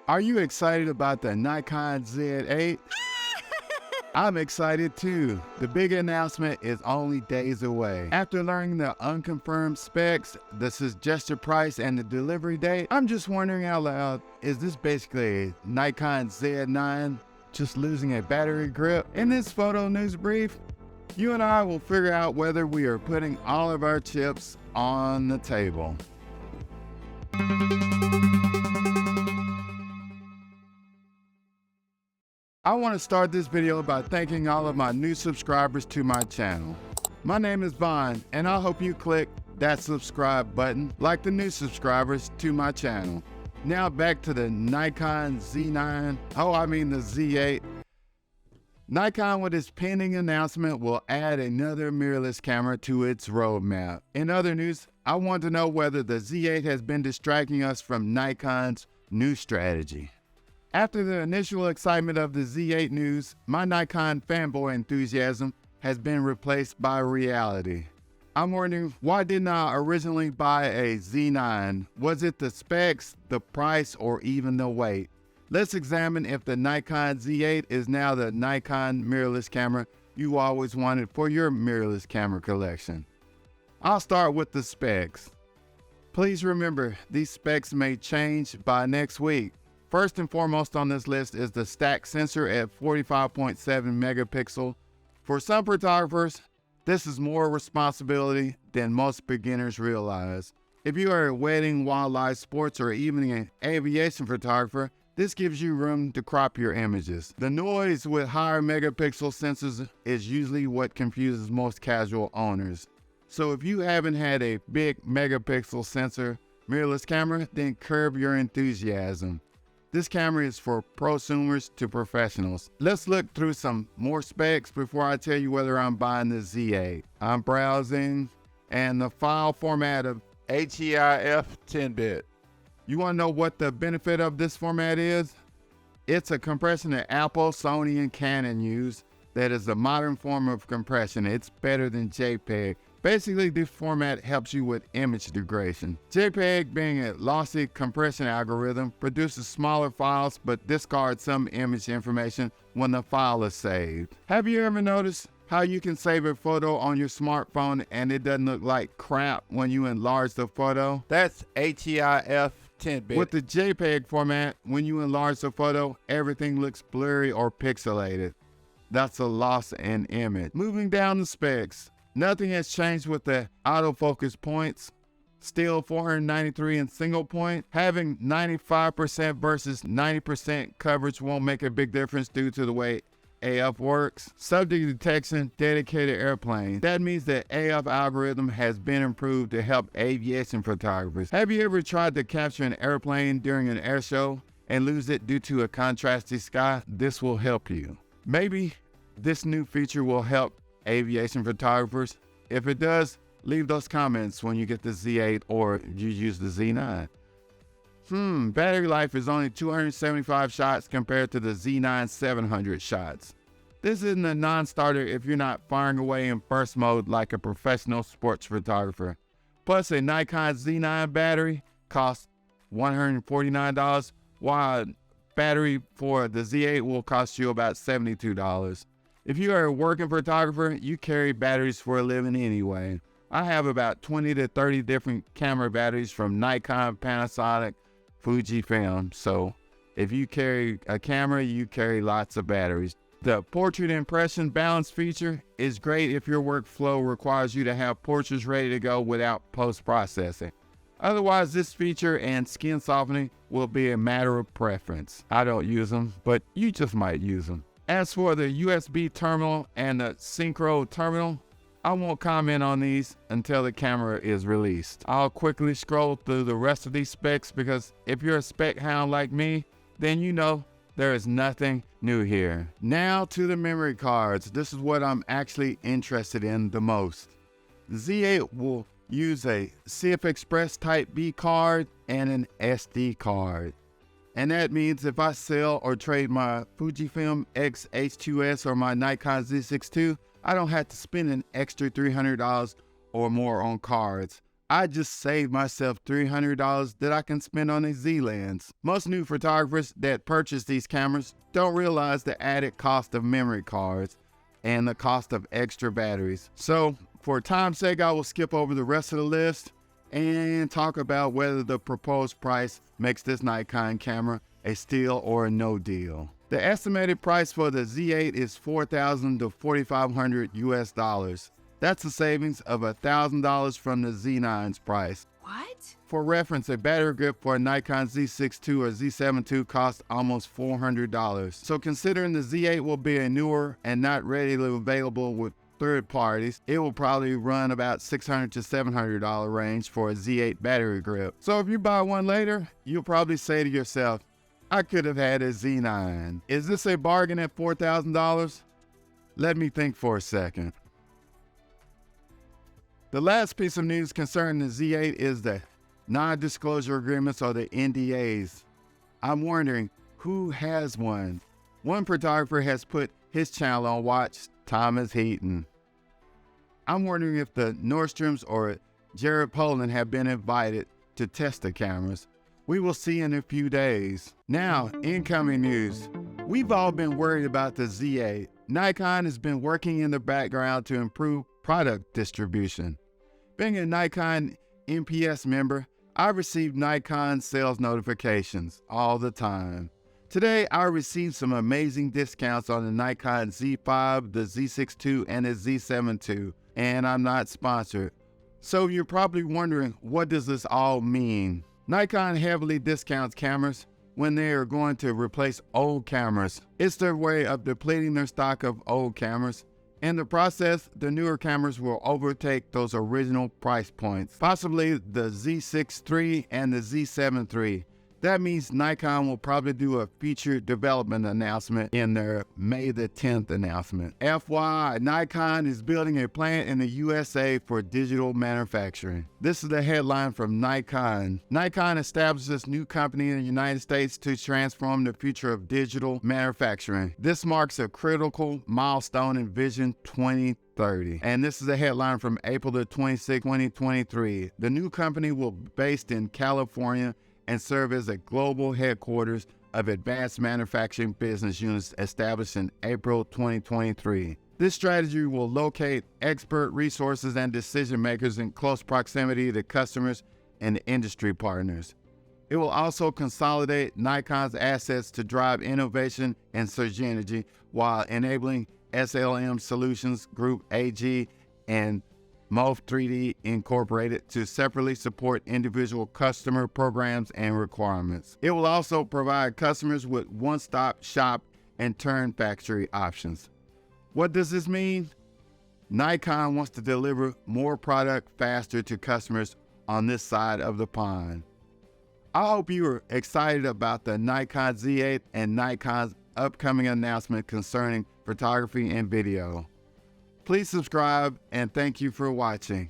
Are you excited about the Nikon Z8? I'm excited too. The big announcement is only days away. After learning the unconfirmed specs, the suggested price, and the delivery date, I'm just wondering out loud, is this basically a Nikon Z9 just losing a battery grip? In this photo news brief, you and I will figure out whether we are putting all of our chips on the table. I want to start this video by thanking all of my new subscribers to my channel. My name is Vaughn, and I hope you click that subscribe button like the new subscribers to my channel. Now back to the Nikon Z9, the Z8. Nikon, with its pending announcement, will add another mirrorless camera to its roadmap. In other news, I want to know whether the Z8 has been distracting us from Nikon's new strategy. After the initial excitement of the Z8 news, my Nikon fanboy enthusiasm has been replaced by reality. I'm wondering, why didn't I originally buy a Z9? Was it the specs, the price, or even the weight? Let's examine if the Nikon Z8 is now the Nikon mirrorless camera you always wanted for your mirrorless camera collection. I'll start with the specs. Please remember, these specs may change by next week. First and foremost on this list is the stack sensor at 45.7 megapixel. For some photographers, this is more responsibility than most beginners realize. If you are a wedding, wildlife, sports, or even an aviation photographer, this gives you room to crop your images. The noise with higher megapixel sensors is usually what confuses most casual owners. So if you haven't had a big megapixel sensor mirrorless camera, then curb your enthusiasm. This camera is for prosumers to professionals. Let's look through some more specs before I tell you whether I'm buying the Z8. I'm browsing, and the file format of HEIF 10-bit. You want to know what the benefit of this format is? It's a compression that Apple, Sony, and Canon use that is a modern form of compression. It's better than JPEG. Basically, this format helps you with image degradation. JPEG, being a lossy compression algorithm, produces smaller files but discards some image information when the file is saved. Have you ever noticed how you can save a photo on your smartphone and it doesn't look like crap when you enlarge the photo? That's HEIF 10-bit. With the JPEG format, when you enlarge the photo, everything looks blurry or pixelated. That's a loss in image. Moving down the specs. Nothing has changed with the autofocus points. Still 493 in single point. Having 95% versus 90% coverage won't make a big difference due to the way AF works. Subject detection, dedicated airplane. That means the AF algorithm has been improved to help aviation photographers. Have you ever tried to capture an airplane during an air show and lose it due to a contrasty sky? This will help you. Maybe this new feature will help aviation photographers. If it does, leave those comments when you get the Z8 or you use the Z9. Battery life is only 275 shots compared to the Z9 700 shots. This isn't a non-starter if you're not firing away in burst mode like a professional sports photographer. Plus, a Nikon Z9 battery costs $149, while battery for the Z8 will cost you about $72. If you are a working photographer, you carry batteries for a living anyway. I have about 20 to 30 different camera batteries from Nikon, Panasonic, FUJIFILM. So if you carry a camera, you carry lots of batteries. The portrait impression balance feature is great if your workflow requires you to have portraits ready to go without post-processing. Otherwise, this feature and skin softening will be a matter of preference. I don't use them, but you just might use them. As for the USB terminal and the synchro terminal, I won't comment on these until the camera is released. I'll quickly scroll through the rest of these specs because if you're a spec hound like me, then you know there is nothing new here. Now to the memory cards. This is what I'm actually interested in the most. The Z8 will use a CF Express Type B card and an SD card. And that means if I sell or trade my FUJIFILM X-H2S or my Nikon Z6 II, I don't have to spend an extra $300 or more on cards. I just saved myself $300 that I can spend on a Z lens. Most new photographers that purchase these cameras don't realize the added cost of memory cards and the cost of extra batteries. So for time's sake, I will skip over the rest of the list and talk about whether the proposed price makes this Nikon camera a steal or a no deal. The estimated price for the Z8 is $4,000 to $4,500 US. That's a savings of $1,000 from the Z9's price. What? For reference, a battery grip for a Nikon Z6 II or Z7 II costs almost $400. So considering the Z8 will be a newer and not readily available with third parties, it will probably run about $600 to $700 range for a Z8 battery grip. So if you buy one later, you'll probably say to yourself, I could have had a Z9. Is this a bargain at $4,000? Let me think for a second. The last piece of news concerning the Z8 is the non-disclosure agreements, or the NDAs. I'm wondering who has one. One photographer has put his channel on watch. Thomas Heaton. I'm wondering if the Nordstroms or Jared Poland have been invited to test the cameras. We will see in a few days. Now, incoming news. We've all been worried about the Z8. Nikon has been working in the background to improve product distribution. Being a Nikon NPS member, I receive Nikon sales notifications all the time. Today, I received some amazing discounts on the Nikon Z5, the Z6 II, and the Z7 II, and I'm not sponsored. So you're probably wondering, what does this all mean? Nikon heavily discounts cameras when they are going to replace old cameras. It's their way of depleting their stock of old cameras. In the process, the newer cameras will overtake those original price points, possibly the Z6 III and the Z7 III. That means Nikon will probably do a feature development announcement in their May the 10th announcement. FYI, Nikon is building a plant in the USA for digital manufacturing. This is the headline from Nikon. Nikon established this new company in the United States to transform the future of digital manufacturing. This marks a critical milestone in Vision 2030. And this is a headline from April the 26th, 2023. The new company will be based in California and serve as a global headquarters of advanced manufacturing business units established in April 2023. This strategy will locate expert resources and decision makers in close proximity to customers and industry partners. It will also consolidate Nikon's assets to drive innovation and synergy while enabling SLM Solutions Group AG and MOF 3D Incorporated to separately support individual customer programs and requirements. It will also provide customers with one-stop shop and turn factory options. What does this mean? Nikon wants to deliver more product faster to customers on this side of the pond. I hope you are excited about the Nikon Z8 and Nikon's upcoming announcement concerning photography and video. Please subscribe, and thank you for watching.